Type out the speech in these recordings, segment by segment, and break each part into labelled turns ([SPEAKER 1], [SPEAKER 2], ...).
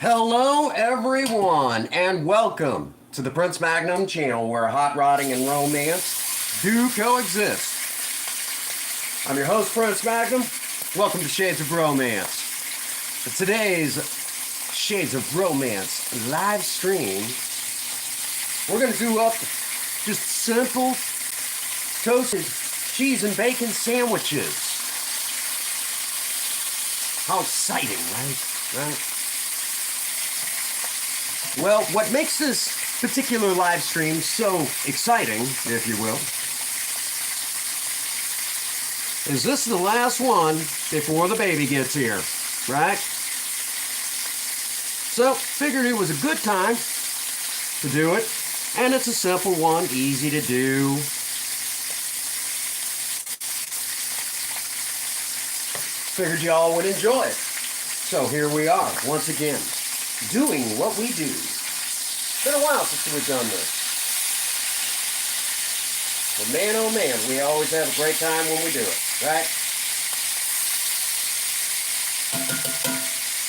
[SPEAKER 1] Hello, everyone, and welcome to the Prince Magnum channel where hot rodding and romance do coexist. I'm your host, Prince Magnum. Welcome to Shades of Romance. For today's Shades of Romance live stream, we're going to do up just simple toasted cheese and bacon sandwiches. How exciting, right? Well, what makes this particular live stream so exciting, if you will, is this the last one before the baby gets here, right? So, figured it was a good time to do it, and it's a simple one, easy to do. Figured y'all would enjoy it. So here we are, once again, doing what we do. It's been a while since we've done this. But man, oh man, we always have a great time when we do it, right?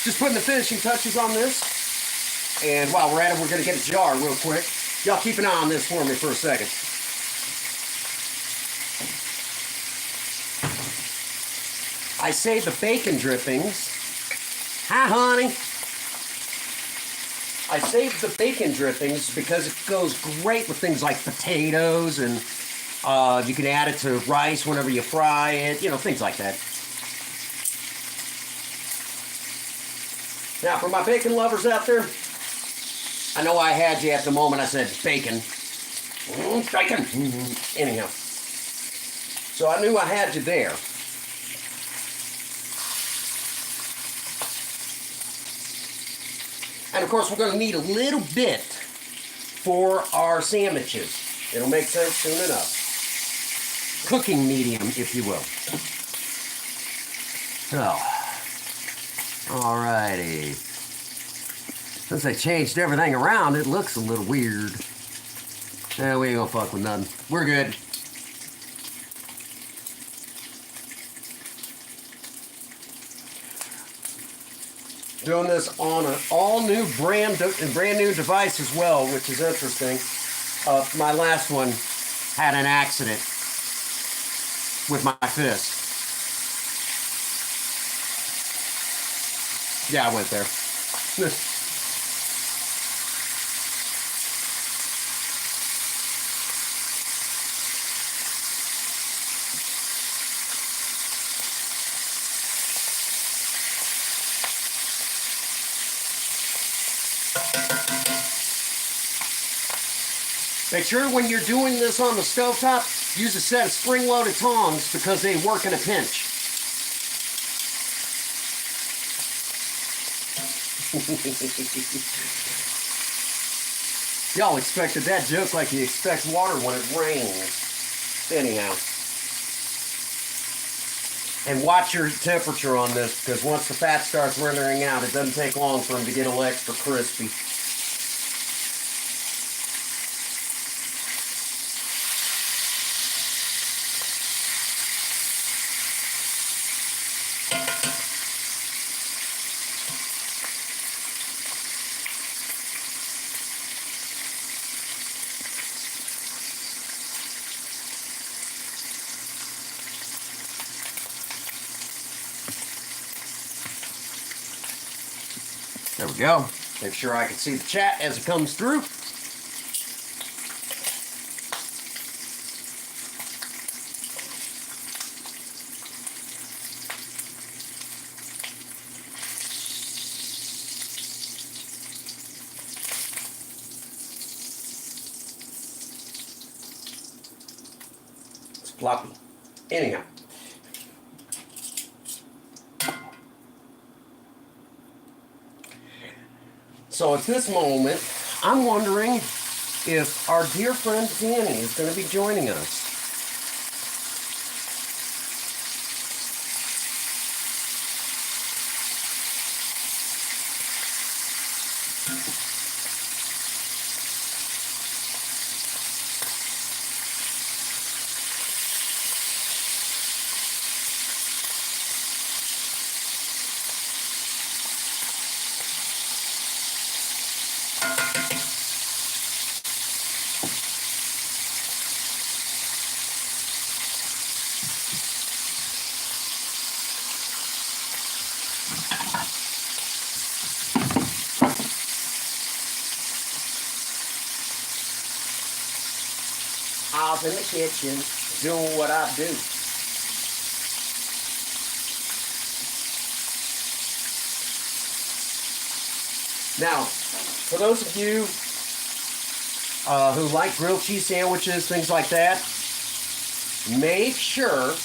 [SPEAKER 1] Just putting the finishing touches on this. And while we're at it, we're going to get a jar real quick. Y'all keep an eye on this for me for a second. I saved the bacon drippings. Hi, honey. I saved the bacon drippings because it goes great with things like potatoes, and you can add it to rice whenever you fry it, you know, things like that. Now, for my bacon lovers out there, I know I had you at the moment I said bacon. Bacon. Anyhow. So I knew I had you there. And of course, we're going to need a little bit for our sandwiches. It'll make sense soon enough. Cooking medium, if you will. So, alrighty. Since I changed everything around, it looks a little weird. Yeah, we ain't gonna fuck with nothing. We're good. Doing this on an all-new brand new device as well, which is interesting. My last one had an accident with my fist. Yeah, I went there. Make sure when you're doing this on the stovetop, use a set of spring-loaded tongs because they work in a pinch. Y'all expected that joke like you expect water when it rains. Anyhow. And watch your temperature on this, because once the fat starts rendering out, it doesn't take long for them to get a little extra crispy. There we go. Make sure I can see the chat as it comes through. It's floppy. Anyhow. So at this moment, I'm wondering if our dear friend Danny is going to be joining us. myself in the kitchen doing what I do. Now, for those of you who like grilled cheese sandwiches, things like that, make sure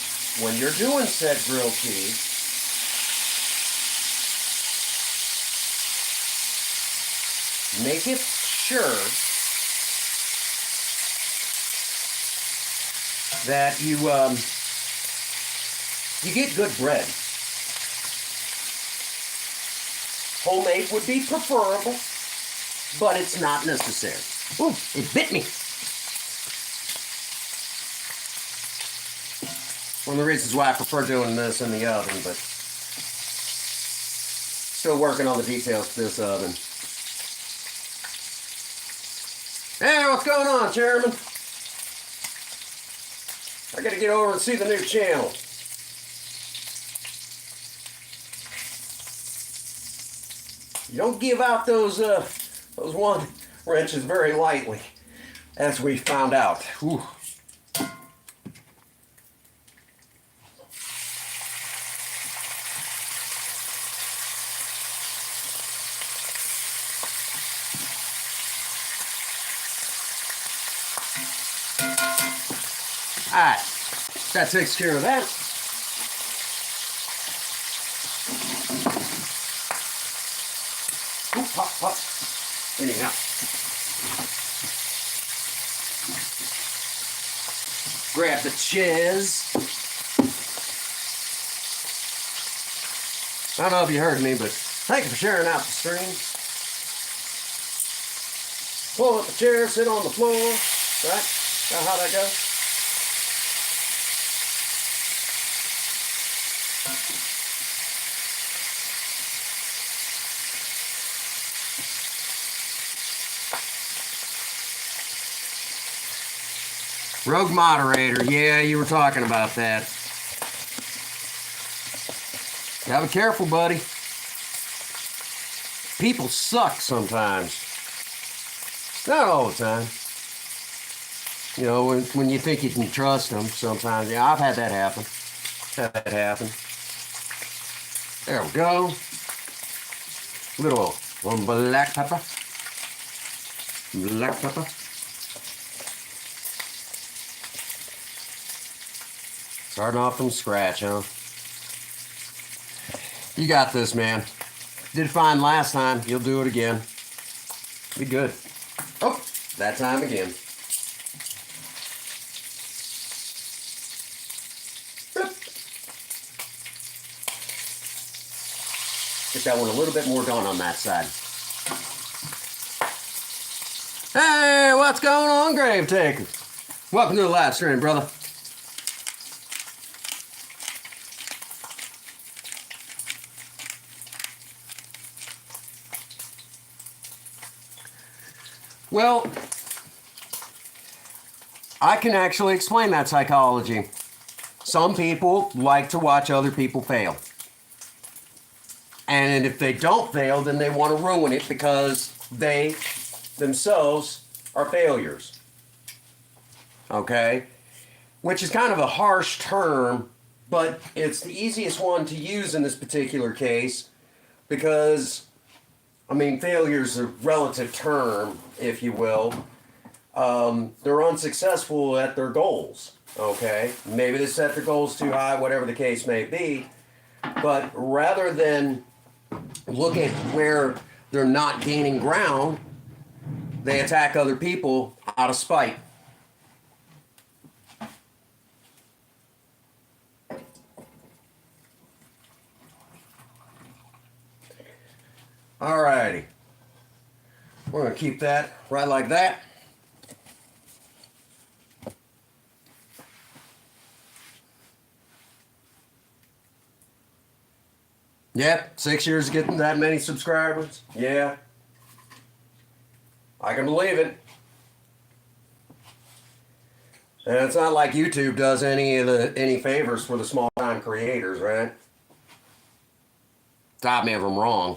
[SPEAKER 1] when you're doing said grilled cheese, make it sure that you get good bread. Homemade would be preferable, but it's not necessary. Ooh, it bit me. One of the reasons why I prefer doing this in the oven, but still working on the details of this oven. Hey, what's going on, Chairman? I gotta get over and see the new channel. You don't give out those one wrenches very lightly, as we found out. Whew. Alright, that takes care of that. Oop, pop, pop. Anyhow. Grab the chiz. I don't know if you heard me, but thank you for sharing out the stream. Pull up the chair, sit on the floor. Right? Is that how that goes? Rogue moderator, yeah, you were talking about that. Gotta be careful, buddy. People suck sometimes. Not all the time. You know, when you think you can trust them, sometimes. Yeah, I've had that happen. There we go. Little one black pepper. Black pepper. Starting off from scratch, huh? You got this, man. Did fine last time. You'll do it again. Be good. Oh, that time again. Get that one a little bit more done on that side. Hey, what's going on, Grave Taker? Welcome to the live stream, brother. Well, I can actually explain that psychology. Some people like to watch other people fail. And if they don't fail, then they want to ruin it because they themselves are failures. Okay? Which is kind of a harsh term, but it's the easiest one to use in this particular case because, I mean, failure is a relative term, if you will. They're unsuccessful at their goals, okay? Maybe they set their goals too high, whatever the case may be. But rather than look at where they're not gaining ground, they attack other people out of spite. Alrighty. We're going to keep that right like that. Yep, 6 years getting that many subscribers. Yeah. I can believe it. And it's not like YouTube does any favors for the small time creators, right? Stop me if I'm wrong.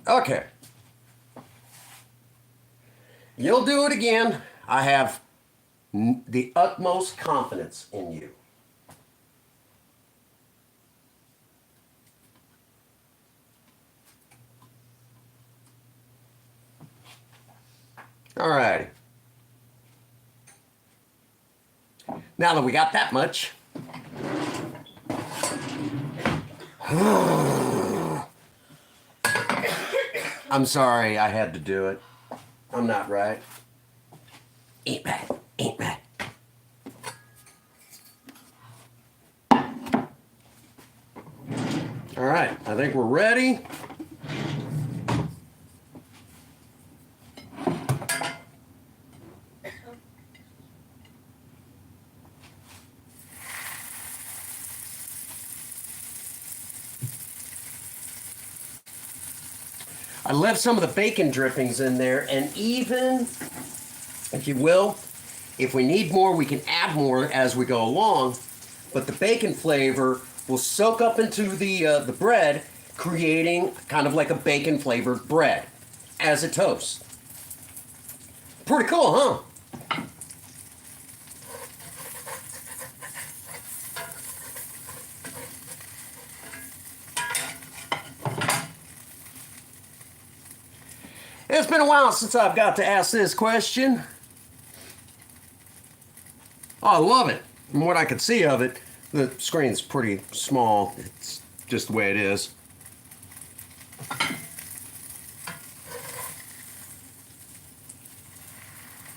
[SPEAKER 1] Okay. You'll do it again. I have the utmost confidence in you. All right. Now that we got that much, I'm sorry I had to do it. I'm not right. Ain't bad. Ain't bad. All right, I think we're ready. I left some of the bacon drippings in there, and even, if you will, if we need more, we can add more as we go along. But the bacon flavor will soak up into the bread, creating kind of like a bacon flavored bread as it toasts. Pretty cool, huh? It's been a while since I've got to ask this question. Oh, I love it. From what I could see of it, the screen's pretty small. It's just the way it is.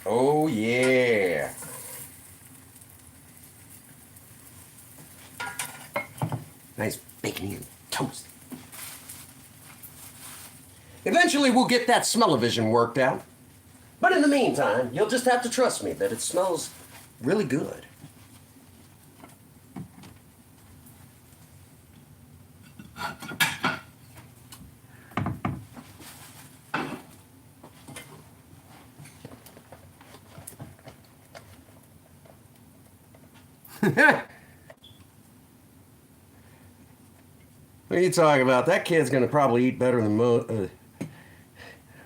[SPEAKER 1] Oh, yeah. Nice bacon and toast. Eventually, we'll get that smell-o-vision worked out. But in the meantime, you'll just have to trust me that it smells really good. What are you talking about? That kid's gonna probably eat better than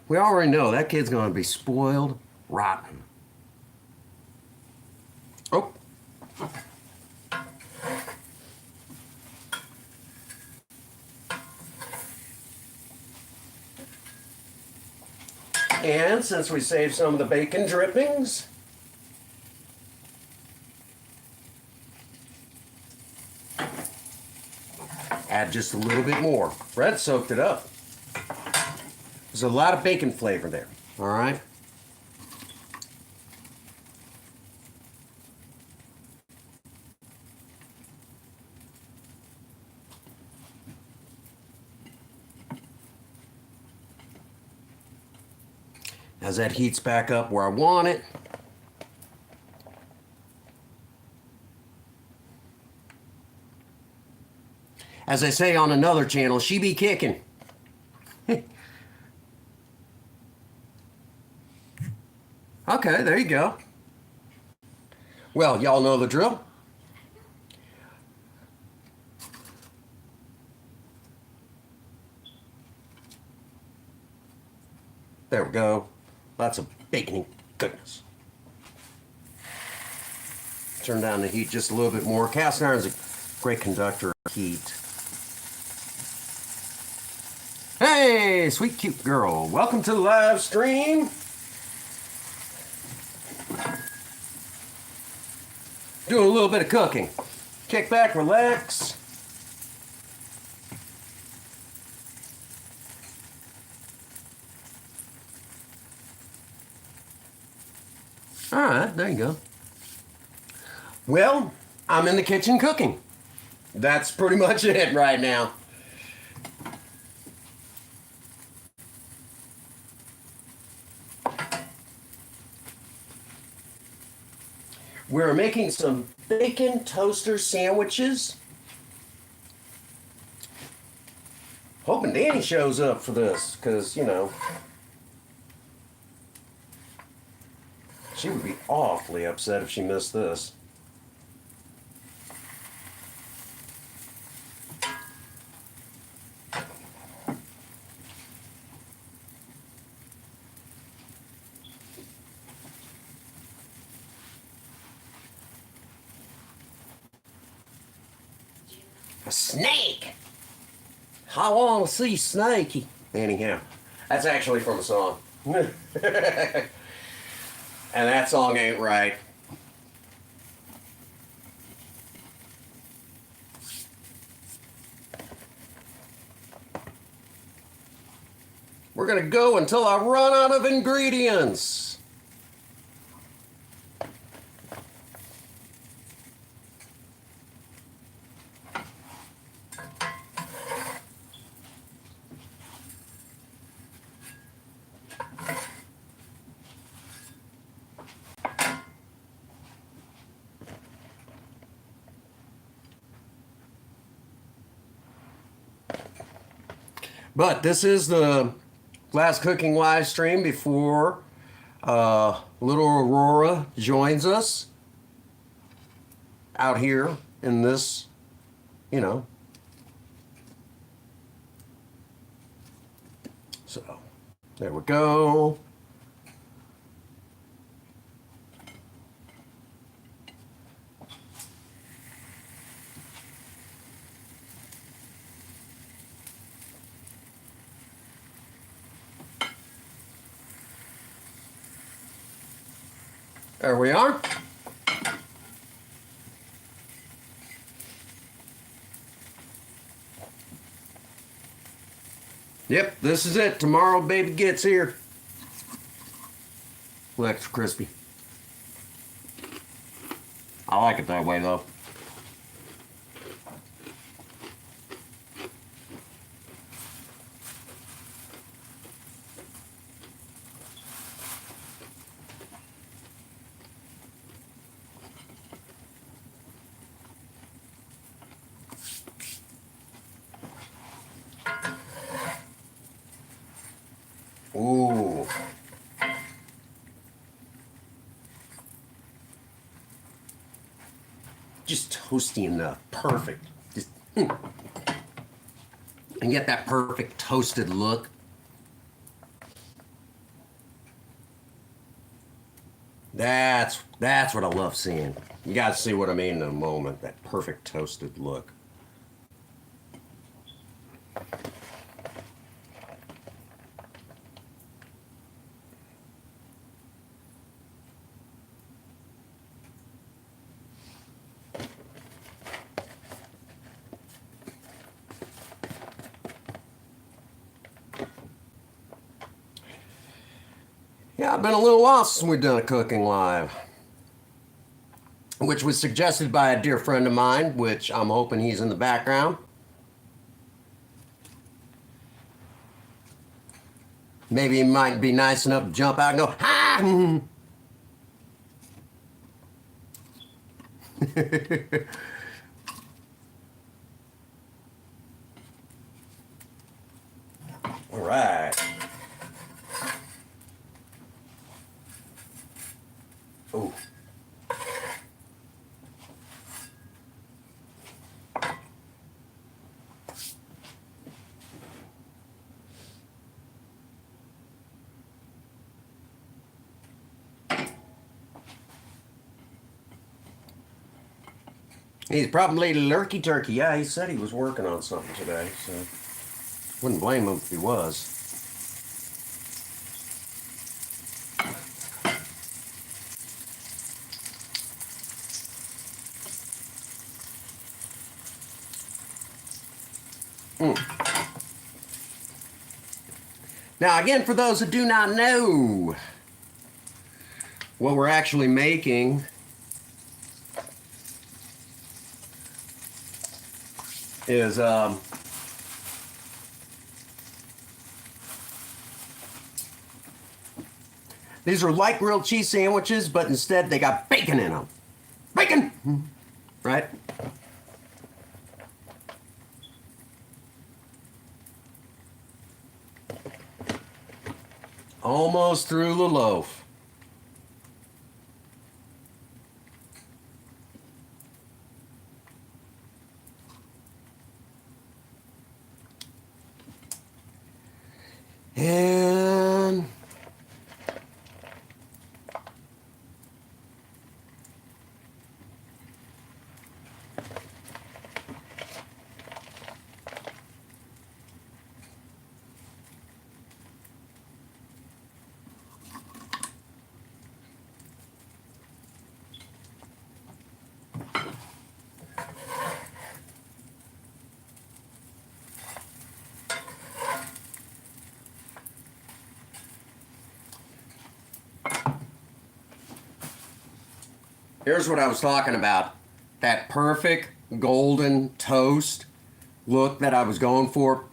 [SPEAKER 1] we already know that kid's gonna be spoiled rotten. Oh. And since we saved some of the bacon drippings, add just a little bit more. Fred soaked it up. There's a lot of bacon flavor there, all right? As that heats back up where I want it, as I say on another channel, she be kicking. Okay, there you go. Well, y'all know the drill. There we go. Lots of baconing goodness. Turn down the heat just a little bit more. Cast iron is a great conductor of heat. Hey, sweet cute girl. Welcome to the live stream. Doing a little bit of cooking. Kick back, relax. All right, there you go. Well, I'm in the kitchen cooking. That's pretty much it right now. We're making some bacon toaster sandwiches. Hoping Danny shows up for this, because, you know, she would be awfully upset if she missed this. A snake! I want to see Snakey. Anyhow, that's actually from a song. And that song ain't right. We're gonna go until I run out of ingredients. But this is the last cooking live stream before little Aurora joins us out here in this, you know. So, there we go. There we are. Yep, this is it. Tomorrow baby gets here. Extra crispy. I like it that way though. Ooh. Just toasty enough. Perfect. Just, and get that perfect toasted look. That's what I love seeing. You guys see what I mean in a moment. That perfect toasted look. Yeah, it's been a little while since we've done a cooking live, which was suggested by a dear friend of mine, which I'm hoping he's in the background. Maybe he might be nice enough to jump out and go, "Ha!" All right. Oh. He's probably lurky turkey. Yeah, he said he was working on something today, so wouldn't blame him if he was. Now, again, for those who do not know what we're actually making, is these are light grilled cheese sandwiches, but instead they got bacon in them. Bacon! Right? Almost through the loaf. And Here's what I was talking about. That perfect golden toast look that I was going for.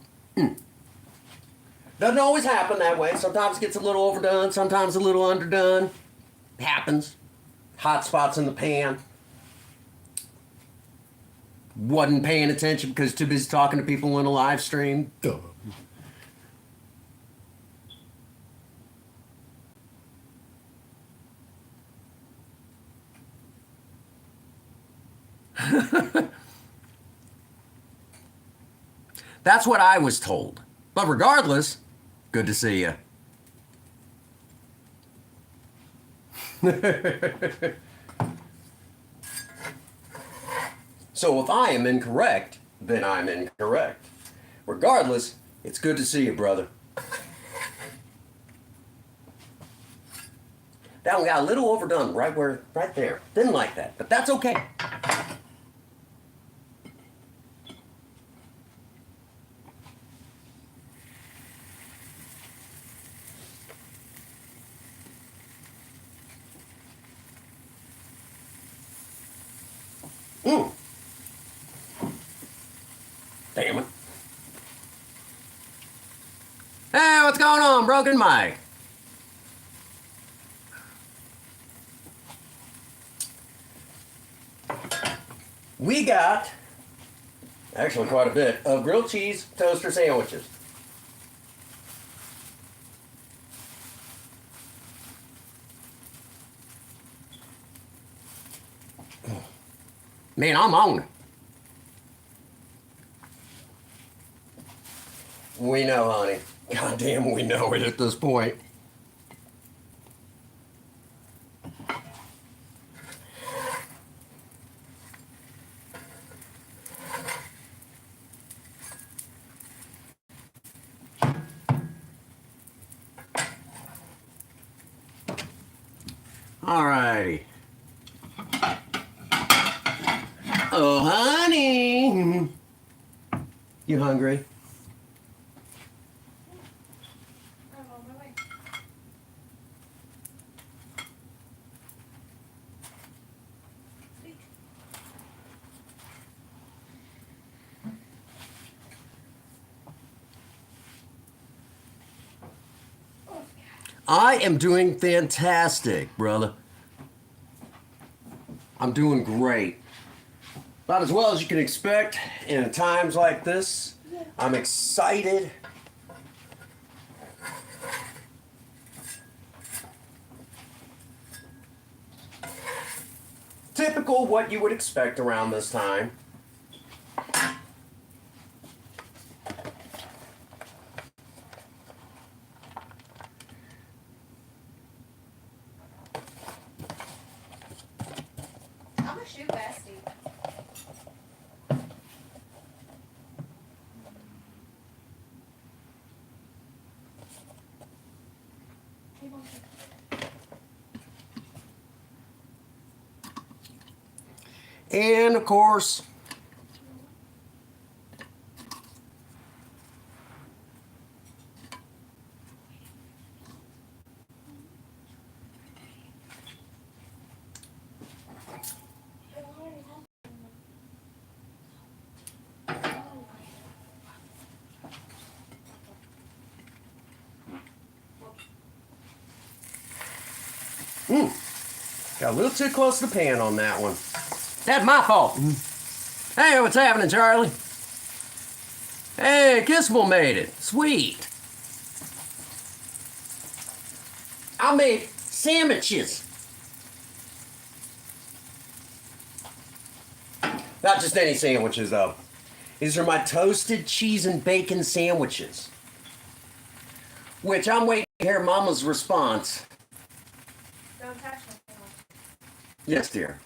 [SPEAKER 1] Doesn't always happen that way. Sometimes it gets a little overdone, sometimes a little underdone. Happens. Hot spots in the pan. Wasn't paying attention because too busy talking to people in a live stream. Duh. That's what I was told. But regardless, good to see you. So if I am incorrect, then I'm incorrect. Regardless, it's good to see you, brother. That one got a little overdone right there. Didn't like that, but that's okay. Mm. Damn it. Hey, what's going on, Broken Mike? We got, actually quite a bit, of grilled cheese toaster sandwiches. Man, I'm on it. We know, honey. Goddamn, we know it at this point. Alrighty. Oh, honey. You hungry?
[SPEAKER 2] I'm on my way. Sweet. Oh, God.
[SPEAKER 1] I am doing fantastic, brother. I'm doing great. About as well as you can expect in times like this. I'm excited. Typical what you would expect around this time.
[SPEAKER 2] I'm a shoe bestie. Hey, Mom.
[SPEAKER 1] And of course, got a little too close to the pan on that one. That's my fault. Hey, what's happening, Charlie? Hey, Kissable made it. Sweet. I made sandwiches. Not just any sandwiches, though. These are my toasted cheese and bacon sandwiches. Which I'm waiting to hear Mama's response.
[SPEAKER 2] Don't touch me.
[SPEAKER 1] Yes, dear.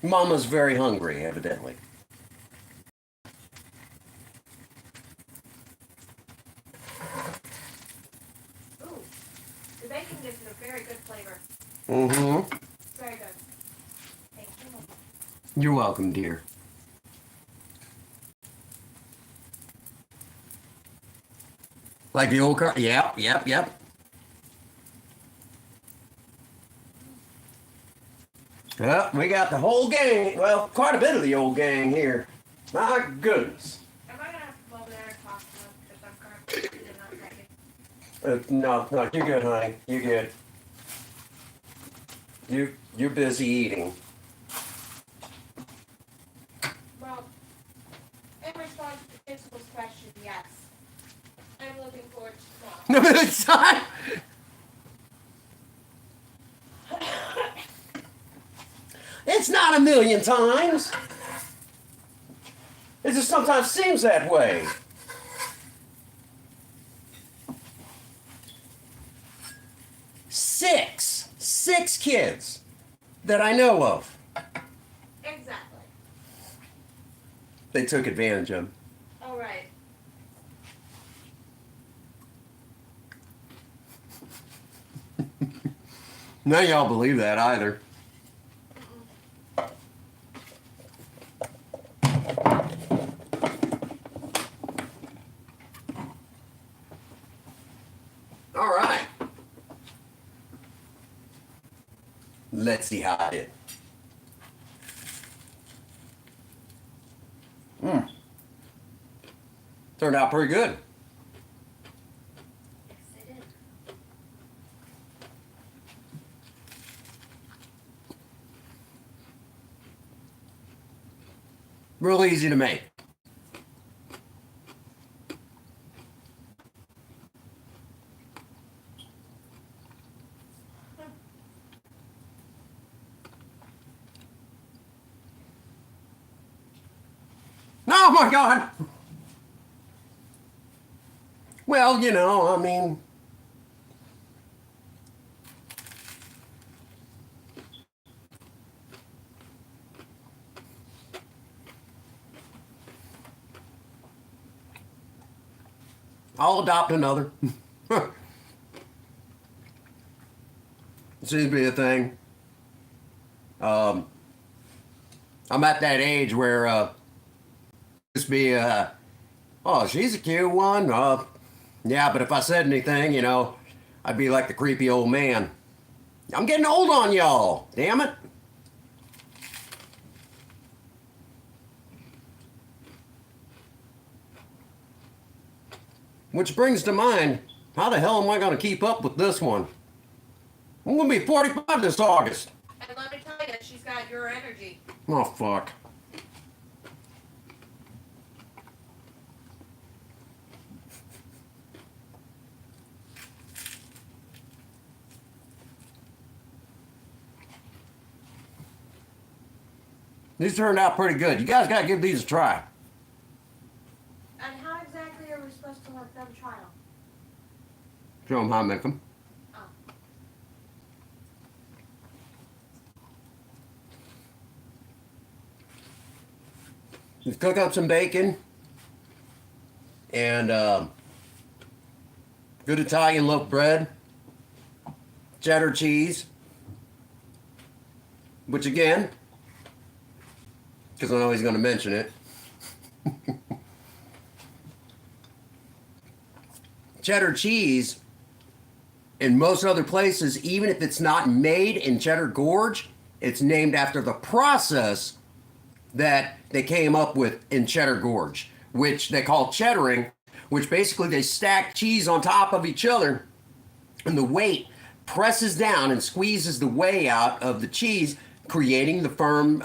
[SPEAKER 1] Mama's very hungry, evidently.
[SPEAKER 2] Ooh, the bacon gives it a very good flavor.
[SPEAKER 1] Mm-hmm.
[SPEAKER 2] Very good. Thank you.
[SPEAKER 1] You're welcome, dear. Like the old car? Yep, yep, yep. We got the whole gang. Well, quite a bit of the old gang here. My goodness.
[SPEAKER 2] Am I gonna have to come over there and talk to them? Because I'm currently not taking.
[SPEAKER 1] No, you're good, honey. You're good. You're busy eating.
[SPEAKER 2] Well, in response to the principal's question, yes. I'm looking forward to tomorrow.
[SPEAKER 1] It's not. It's not a million times. It just sometimes seems that way. Six kids that I know of.
[SPEAKER 2] Exactly.
[SPEAKER 1] They took advantage of.
[SPEAKER 2] All right.
[SPEAKER 1] None of y'all believe that either. All right. Let's see how I did. Turned out pretty good.
[SPEAKER 2] Yes, it is.
[SPEAKER 1] Real easy to make. Oh my God! Well, you know, I mean, I'll adopt another. Seems to be a thing. I'm at that age where just be oh, she's a cute one. Yeah, but if I said anything, you know, I'd be like the creepy old man. I'm getting old on y'all. Damn it. Which brings to mind, how the hell am I going to keep up with this one? I'm going to be 45 this August.
[SPEAKER 2] And let me tell you, she's got your energy.
[SPEAKER 1] Oh, fuck. These turned out pretty good. You guys got to give these a try.
[SPEAKER 2] And how exactly are we supposed to let them try them?
[SPEAKER 1] Show them how I make them.
[SPEAKER 2] Oh.
[SPEAKER 1] Just cook up some bacon and good Italian loaf bread, cheddar cheese, which again, because I know he's going to mention it, cheddar cheese in most other places, even if it's not made in Cheddar Gorge, it's named after the process that they came up with in Cheddar Gorge, which they call cheddaring, which basically they stack cheese on top of each other, and the weight presses down and squeezes the whey out of the cheese, creating the firm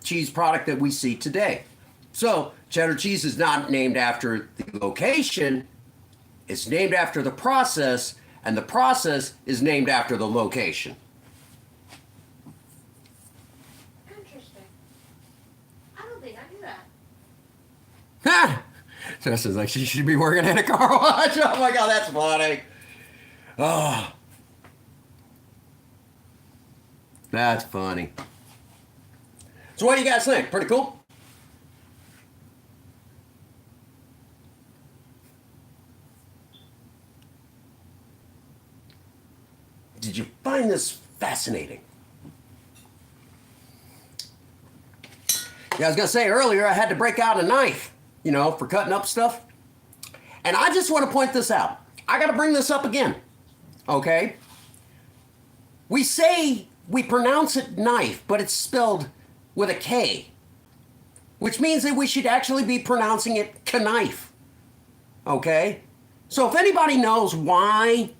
[SPEAKER 1] cheese product that we see today. So cheddar cheese is not named after the location, it's named after the process, and the process is named after the location.
[SPEAKER 2] Interesting. I don't think I knew that.
[SPEAKER 1] Ha! Justin's like, she should be working at a car wash. Oh my God, that's funny. Oh. That's funny. So what do you guys think? Pretty cool? Did you find this fascinating? Yeah, I was gonna say earlier I had to break out a knife, you know, for cutting up stuff. And I just want to point this out. I gotta bring this up again. Okay? We say we pronounce it knife, but it's spelled with a K, which means that we should actually be pronouncing it knife. Okay? So if anybody knows why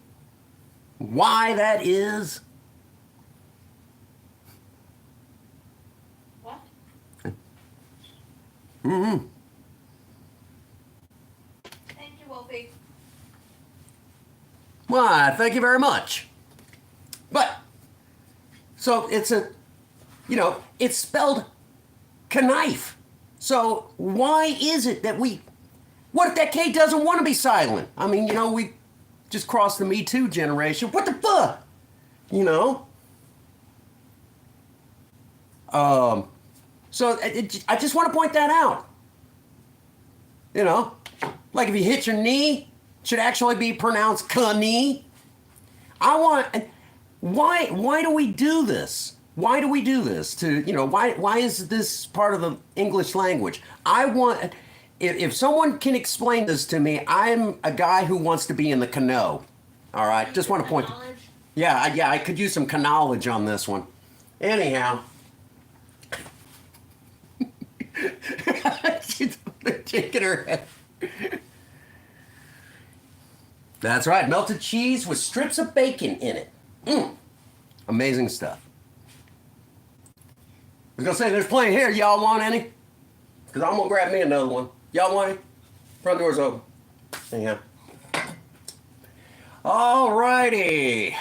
[SPEAKER 1] that is,
[SPEAKER 2] What?
[SPEAKER 1] mm-hmm.
[SPEAKER 2] Thank you, Wolfie.
[SPEAKER 1] Why, thank you very much. But, so it's it's spelled knife. So why is it that what if that K doesn't want to be silent? I mean, we just crossed the Me Too generation. What the fuck? So I just want to point that out. Like if you hit your knee, it should actually be pronounced knee. Why do we do this? Why do we do this? Why is this part of the English language? If someone can explain this to me, I'm a guy who wants to be in the canoe. All right, just want to point. Yeah, I could use some knowledge on this one. Anyhow. She's shaking her head. That's right, melted cheese with strips of bacon in it. Amazing stuff. I was gonna say, there's plenty here. Y'all want any? Because I'm gonna grab me another one. Y'all want any? Front door's open. Anyhow. Alrighty.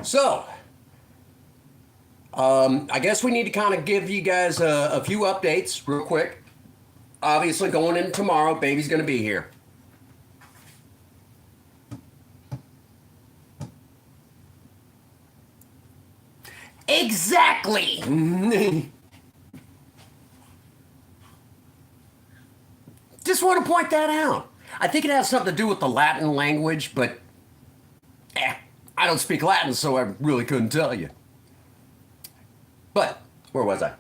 [SPEAKER 1] So, I guess we need to kind of give you guys a few updates real quick. Obviously, going in tomorrow, baby's gonna be here. Exactly. Just want to point that out. I think it has something to do with the Latin language, but I don't speak Latin, so I really couldn't tell you. But where was I?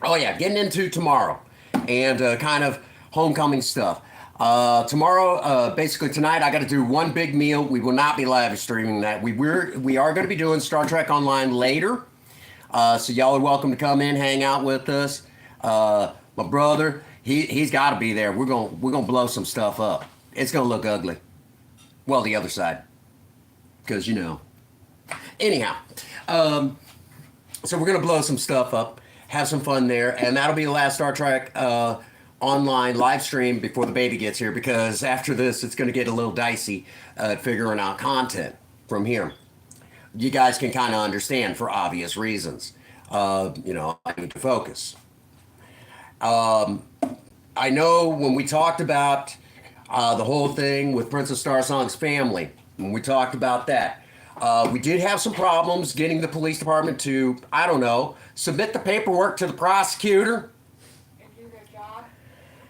[SPEAKER 1] Oh yeah, getting into tomorrow and kind of homecoming stuff. Tomorrow, basically tonight, I got to do one big meal. We will not be live streaming that. We are going to be doing Star Trek Online later. So y'all are welcome to come in, hang out with us. My brother, he's got to be there. We're gonna blow some stuff up. It's gonna look ugly. Well, the other side, because Anyhow, so we're gonna blow some stuff up, have some fun there, and that'll be the last Star Trek online live stream before the baby gets here, because after this it's going to get a little dicey figuring out content from here. You guys can kind of understand for obvious reasons. I need to focus. I know when we talked about the whole thing with Princess Starsong's family, when we talked about that, we did have some problems getting the police department to, submit the paperwork to the prosecutor.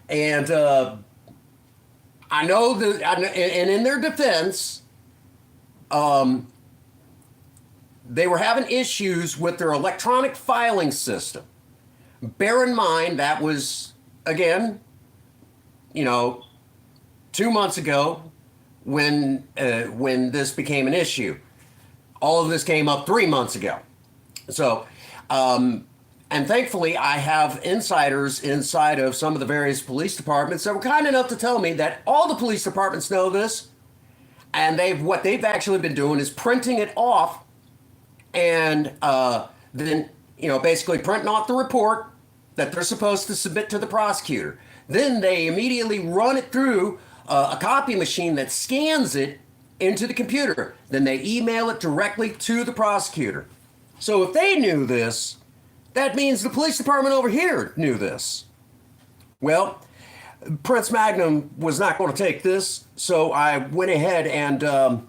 [SPEAKER 1] And I know that, and in their defense, they were having issues with their electronic filing system. Bear in mind that was, again, 2 months ago when this became an issue. All of this came up 3 months ago. So, and thankfully, I have insiders inside of some of the various police departments that were kind enough to tell me that all the police departments know this, and what they've actually been doing is printing it off, and then basically printing off the report that they're supposed to submit to the prosecutor. Then they immediately run it through a copy machine that scans it into the computer. Then they email it directly to the prosecutor. So if they knew this, that means the police department over here knew this. Well, Prince Magnum was not going to take this, so I went ahead and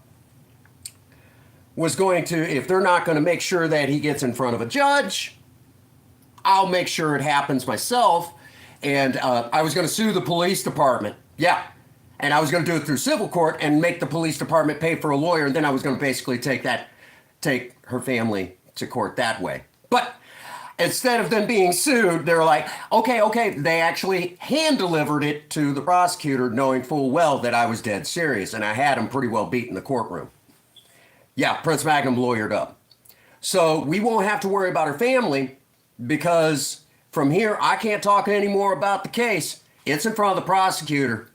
[SPEAKER 1] was going to, if they're not going to make sure that he gets in front of a judge, I'll make sure it happens myself. And I was going to sue the police department. Yeah. And I was going to do it through civil court and make the police department pay for a lawyer. And then I was going to basically take her family to court that way. But instead of them being sued, they're like, okay. They actually hand delivered it to the prosecutor, knowing full well that I was dead serious. And I had him pretty well beat in the courtroom. Yeah, Prince Magnum lawyered up. So we won't have to worry about her family because from here, I can't talk anymore about the case. It's in front of the prosecutor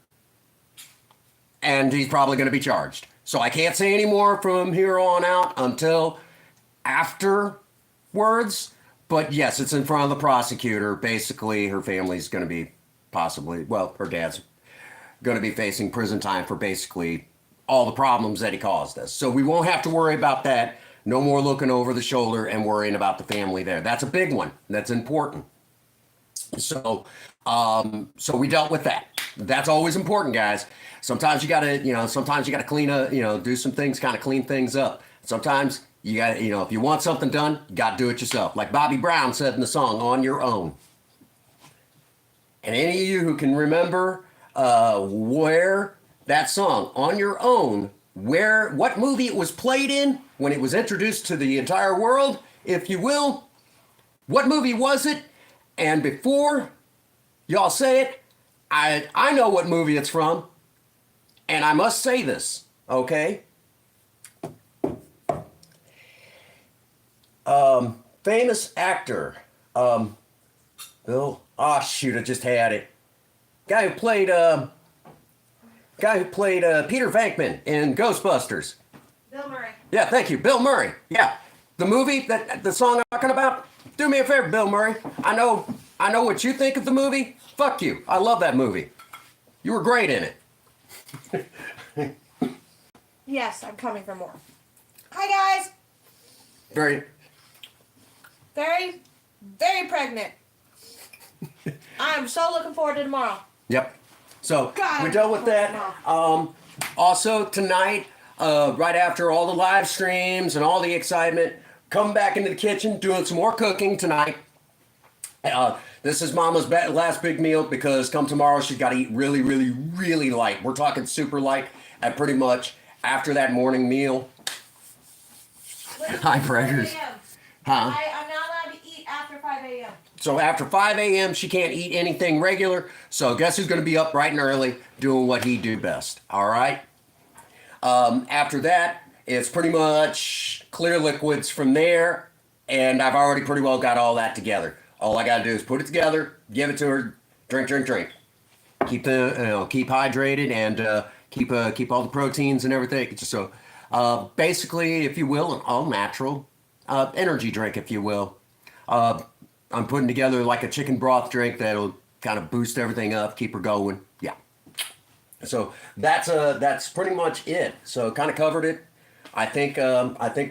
[SPEAKER 1] and he's probably going to be charged. So I can't say any more from here on out until afterwards. But yes, it's in front of the prosecutor. Basically, her family's going to be possibly, well, her dad's going to be facing prison time for basically all the problems that he caused us. So we won't have to worry about that. No more looking over the shoulder and worrying about the family there. That's a big one. That's important. So, so we dealt with that. That's always important, guys. Sometimes you gotta, sometimes you gotta clean up, do some things, kind of clean things up. Sometimes you gotta, if you want something done, you gotta do it yourself. Like Bobby Brown said in the song, "On Your Own." And any of you who can remember where that song, "On Your Own," what movie it was played in when it was introduced to the entire world, if you will, what movie was it? And before y'all say it, I know what movie it's from, and I must say this, okay? Famous actor, Bill. Oh shoot, I just had it. Guy who played Peter Venkman in Ghostbusters.
[SPEAKER 2] Bill Murray.
[SPEAKER 1] Yeah, thank you, Bill Murray. Yeah, the movie the song I'm talking about. Do me a favor, Bill Murray. I know what you think of the movie. Fuck you. I love that movie. You were great in it.
[SPEAKER 2] Yes, I'm coming for more. Hi, guys.
[SPEAKER 1] Very.
[SPEAKER 2] Very, very pregnant. I'm so looking forward to tomorrow.
[SPEAKER 1] Yep. So
[SPEAKER 2] God,
[SPEAKER 1] we dealt with that. Also tonight, right after all the live streams and all the excitement, come back into the kitchen, doing some more cooking tonight. This is Mama's last big meal because come tomorrow she's got to eat really, really, really light. We're talking super light at pretty much after that morning meal. High pressures. Huh?
[SPEAKER 2] I'm not allowed to eat after 5 a.m.
[SPEAKER 1] So after 5 a.m., she can't eat anything regular. So guess who's going to be up bright and early doing what he do best? All right. After that, it's pretty much clear liquids from there. And I've already pretty well got all that together. All I got to do is put it together, give it to her, drink. Keep keep hydrated and keep all the proteins and everything. So basically, if you will, an all natural energy drink, if you will. I'm putting together like a chicken broth drink that'll kind of boost everything up, keep her going. Yeah. So that's pretty much it. So kind of covered it. I think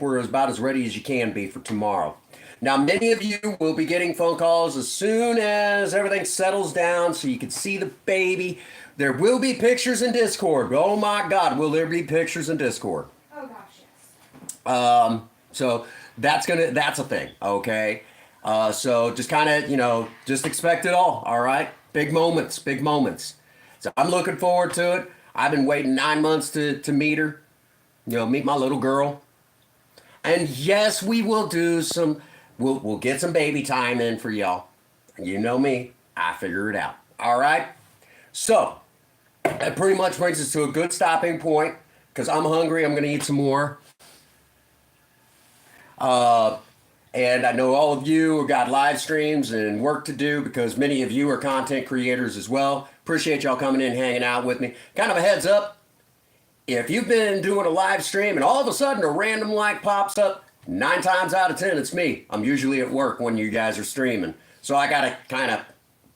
[SPEAKER 1] we're about as ready as you can be for tomorrow. Now, many of you will be getting phone calls as soon as everything settles down so you can see the baby. There will be pictures in Discord. Oh my God, will there be pictures in Discord?
[SPEAKER 2] Oh gosh, yes.
[SPEAKER 1] So that's a thing, okay? So just kind of, just expect it all right? Big moments. So I'm looking forward to it. I've been waiting 9 months to meet her, meet my little girl. And yes, we will do we'll get some baby time in for y'all. You know me, I figure it out. All right? So that pretty much brings us to a good stopping point because I'm hungry. I'm going to eat some more. And I know all of you have got live streams and work to do because many of you are content creators as well. Appreciate y'all coming in, hanging out with me. Kind of a heads up. If you've been doing a live stream and all of a sudden a random like pops up, 9 times out of 10, it's me. I'm usually at work when you guys are streaming. So I got to kind of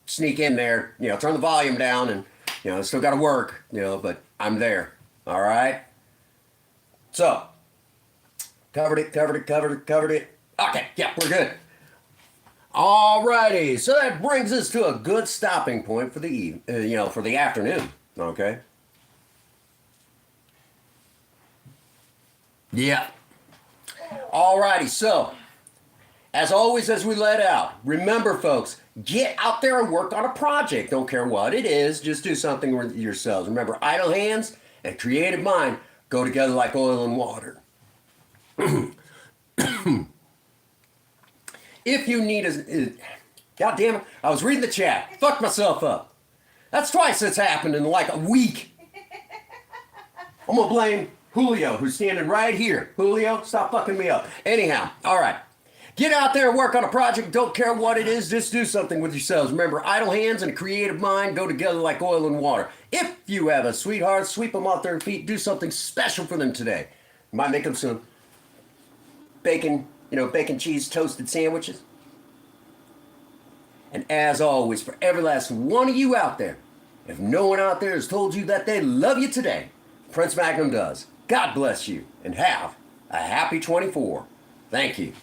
[SPEAKER 1] sneak in there, turn the volume down and, still got to work, but I'm there. All right. So covered it. Okay, yeah, we're good. All righty, so that brings us to a good stopping point for for the afternoon. Okay. Yeah. All righty, so as always, as we let out, remember, folks, get out there and work on a project. Don't care what it is, just do something with yourselves. Remember, idle hands and creative mind go together like oil and water. If you need God damn it, I was reading the chat. Fucked myself up. That's twice it's happened in like a week. I'm gonna blame Julio, who's standing right here. Julio, stop fucking me up. Anyhow, all right. Get out there and work on a project. Don't care what it is. Just do something with yourselves. Remember, idle hands and a creative mind go together like oil and water. If you have a sweetheart, sweep them off their feet. Do something special for them today. You might make them some bacon, bacon cheese toasted sandwiches. And as always, for every last one of you out there, if no one out there has told you that they love you today, Prince Magnum does. God bless you and have a happy 24. Thank you.